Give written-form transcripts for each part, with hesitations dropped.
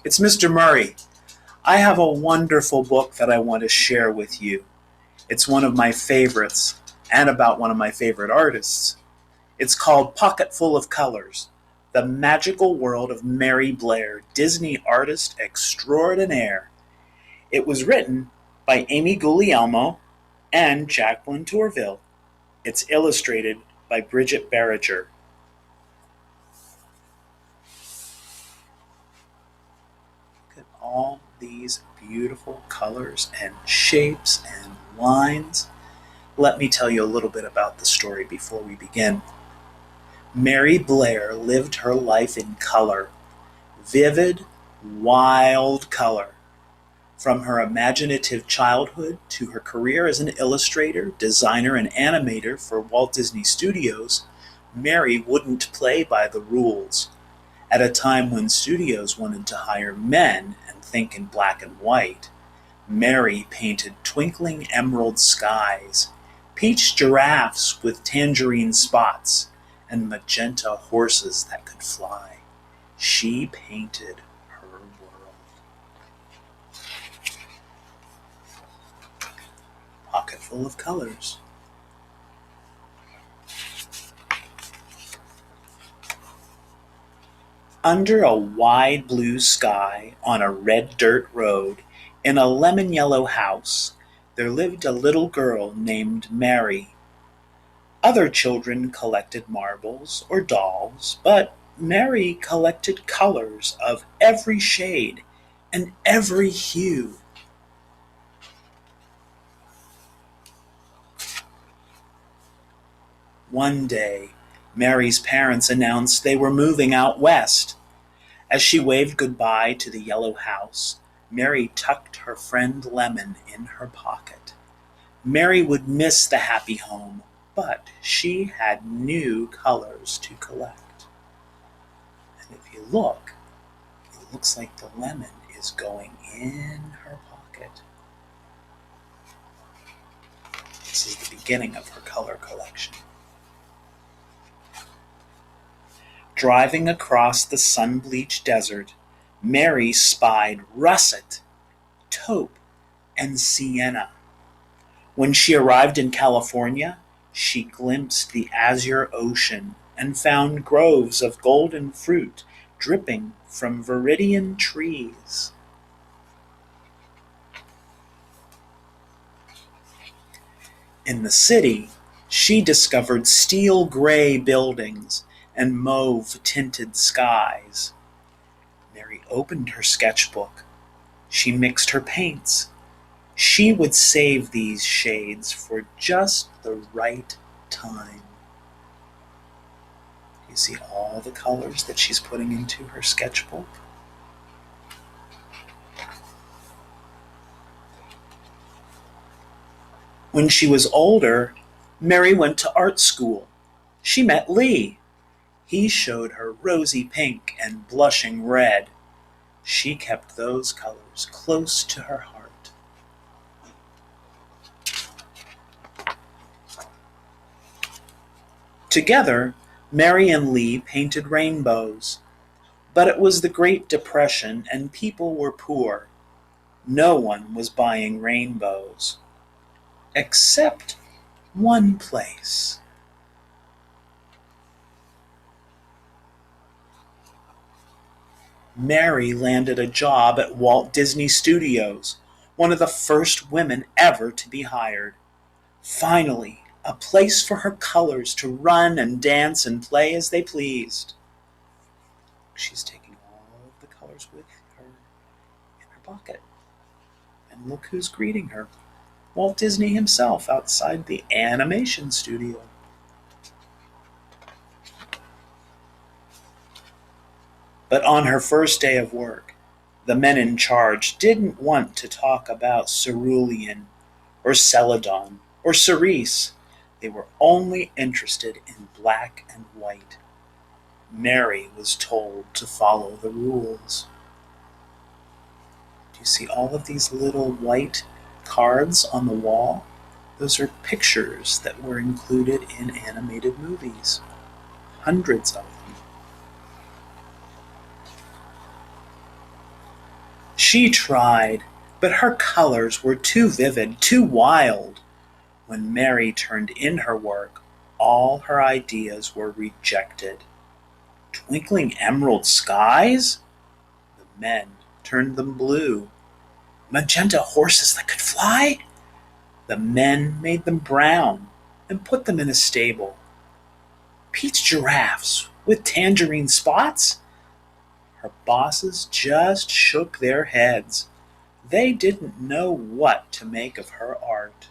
It's Mr. Murray. I have a wonderful book that I want to share with you. It's one of my favorites and about one of my favorite artists. It's called Pocketful of Colors, The Magical World of Mary Blair, Disney Artist Extraordinaire. It was written by Amy Guglielmo and Jacqueline Tourville. It's illustrated by Bridget Barriger. Look at all these beautiful colors and shapes and lines. Let me tell you a little bit about the story before we begin. Mary Blair lived her life in color, vivid, wild color. From her imaginative childhood to her career as an illustrator, designer, and animator for Walt Disney Studios, Mary wouldn't play by the rules. At a time when studios wanted to hire men and think in black and white, Mary painted twinkling emerald skies, peach giraffes with tangerine spots, and magenta horses that could fly. She painted her world. Pocketful of colors. Under a wide blue sky, on a red dirt road, in a lemon yellow house, there lived a little girl named Mary. Other children collected marbles or dolls, but Mary collected colors of every shade and every hue. One day, Mary's parents announced they were moving out west. As she waved goodbye to the yellow house, Mary tucked her friend Lemon in her pocket. Mary would miss the happy home, but she had new colors to collect. And if you look, it looks like the lemon is going in her pocket. This is the beginning of her color collection. Driving across the sun-bleached desert, Mary spied russet, taupe, and sienna. When she arrived in California, she glimpsed the azure ocean and found groves of golden fruit dripping from viridian trees. In the city, she discovered steel-gray buildings and mauve-tinted skies. Mary opened her sketchbook. She mixed her paints. She would save these shades for just the right time. You see all the colors that she's putting into her sketchbook? When she was older, Mary went to art school. She met Lee. He showed her rosy pink and blushing red. She kept those colors close to her heart. Together, Mary and Lee painted rainbows. But it was the Great Depression and people were poor. No one was buying rainbows. Except one place. Mary landed a job at Walt Disney Studios, one of the first women ever to be hired. Finally, a place for her colors to run and dance and play as they pleased. She's taking all of the colors with her in her pocket. And look who's greeting her. Walt Disney himself outside the animation studio. But on her first day of work, the men in charge didn't want to talk about cerulean or celadon or cerise. They were only interested in black and white. Mary was told to follow the rules. Do you see all of these little white cards on the wall? Those are pictures that were included in animated movies. Hundreds of them. She tried, but her colors were too vivid, too wild. When Mary turned in her work, all her ideas were rejected. Twinkling emerald skies? The men turned them blue. Magenta horses that could fly? The men made them brown and put them in a stable. Peach giraffes with tangerine spots? Her bosses just shook their heads. They didn't know what to make of her art.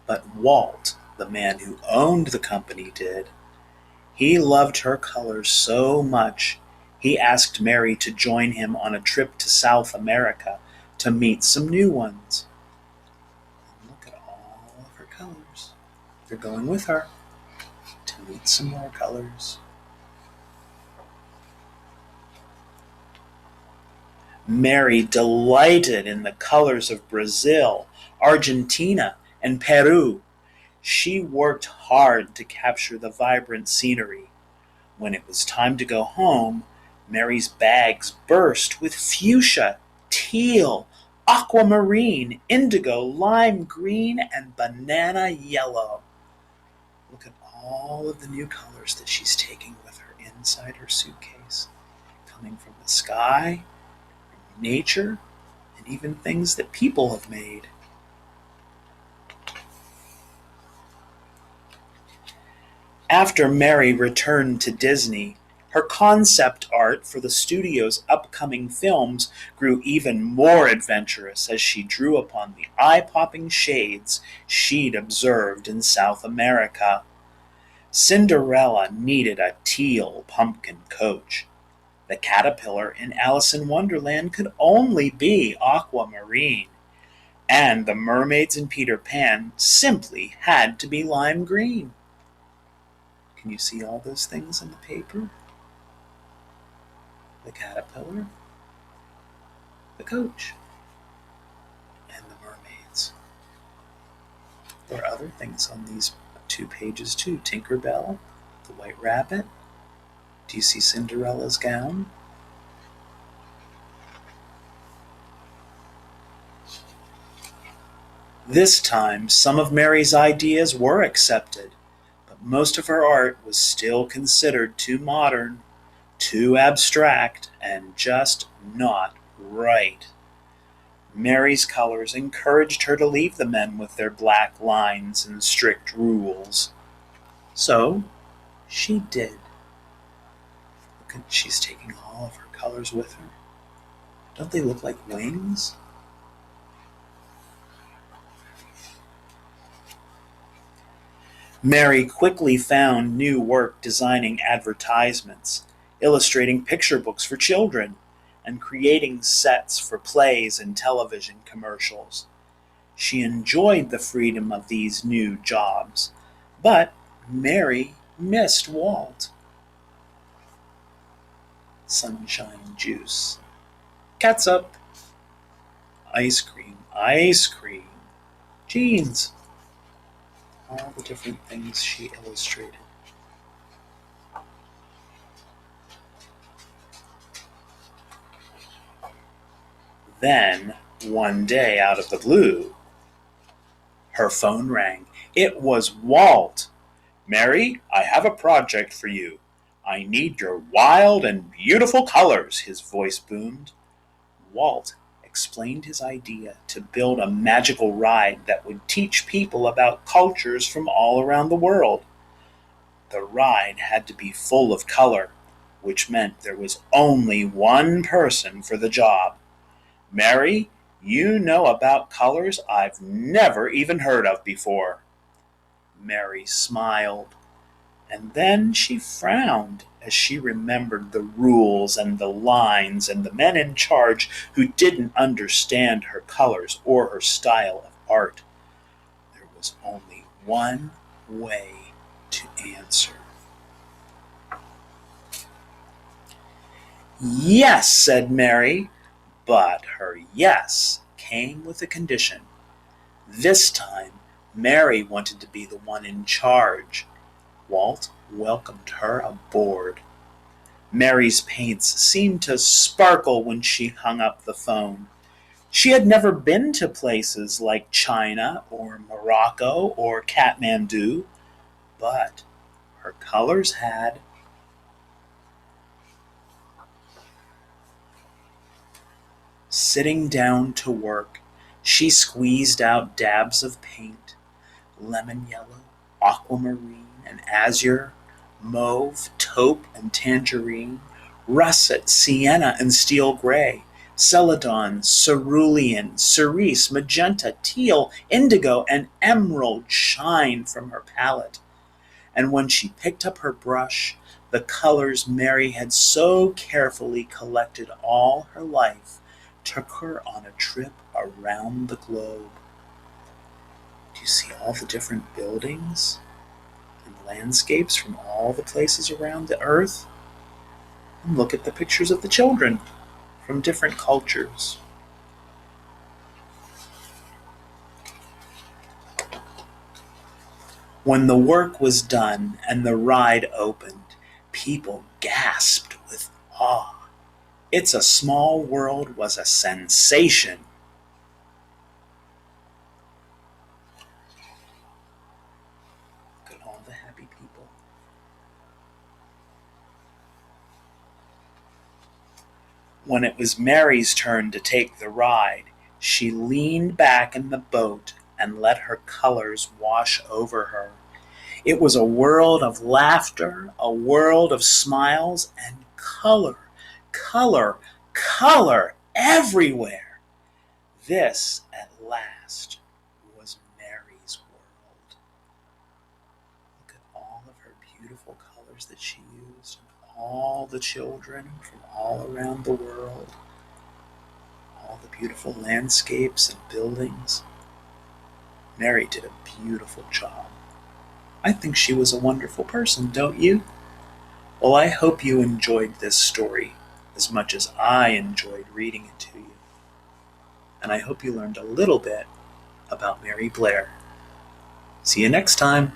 But Walt, the man who owned the company, did. He loved her colors so much, he asked Mary to join him on a trip to South America to meet some new ones. And look at all of her colors. They're going with her to meet some more colors. Mary delighted in the colors of Brazil, Argentina, and Peru. She worked hard to capture the vibrant scenery. When it was time to go home, Mary's bags burst with fuchsia, teal, aquamarine, indigo, lime green, and banana yellow. Look at all of the new colors that she's taking with her inside her suitcase, coming from the sky, from nature, and even things that people have made. After Mary returned to Disney, her concept art for the studio's upcoming films grew even more adventurous as she drew upon the eye-popping shades she'd observed in South America. Cinderella needed a teal pumpkin coach. The caterpillar in Alice in Wonderland could only be aquamarine, and the mermaids in Peter Pan simply had to be lime green. Can you see all those things in the paper? The caterpillar, the coach, and the mermaids. There are other things on these 2 pages too. Tinkerbell, the White Rabbit. Do you see Cinderella's gown? This time, some of Mary's ideas were accepted, but most of her art was still considered too modern, too abstract, and just not right. Mary's colors encouraged her to leave the men with their black lines and strict rules. So, she did. Look, she's taking all of her colors with her. Don't they look like wings? Mary quickly found new work designing advertisements, illustrating picture books for children, and creating sets for plays and television commercials. She enjoyed the freedom of these new jobs, but Mary missed Walt. Sunshine juice, catsup, ice cream, jeans, all the different things she illustrated. Then, one day out of the blue, her phone rang. It was Walt. "Mary, I have a project for you. I need your wild and beautiful colors," his voice boomed. Walt explained his idea to build a magical ride that would teach people about cultures from all around the world. The ride had to be full of color, which meant there was only one person for the job. "Mary, you know about colors I've never even heard of before." Mary smiled, and then she frowned as she remembered the rules and the lines and the men in charge who didn't understand her colors or her style of art. There was only one way to answer. "Yes," said Mary, but her yes came with a condition. This time, Mary wanted to be the one in charge. Walt welcomed her aboard. Mary's paints seemed to sparkle when she hung up the phone. She had never been to places like China or Morocco or Kathmandu, but her colors had. Sitting down to work, she squeezed out dabs of paint, lemon yellow, aquamarine and azure, mauve, taupe and tangerine, russet, sienna and steel gray, celadon, cerulean, cerise, magenta, teal, indigo, and emerald shine from her palette. And when she picked up her brush, the colors Mary had so carefully collected all her life took her on a trip around the globe. Do you see all the different buildings and landscapes from all the places around the earth? And look at the pictures of the children from different cultures. When the work was done and the ride opened, people gasped with awe. It's a Small World was a sensation. Look at all the happy people. When it was Mary's turn to take the ride, she leaned back in the boat and let her colors wash over her. It was a world of laughter, a world of smiles, and color, color, color everywhere. This, at last, was Mary's world. Look at all of her beautiful colors that she used, and all the children from all around the world, all the beautiful landscapes and buildings. Mary did a beautiful job. I think she was a wonderful person, don't you? Well, I hope you enjoyed this story as much as I enjoyed reading it to you. And I hope you learned a little bit about Mary Blair. See you next time.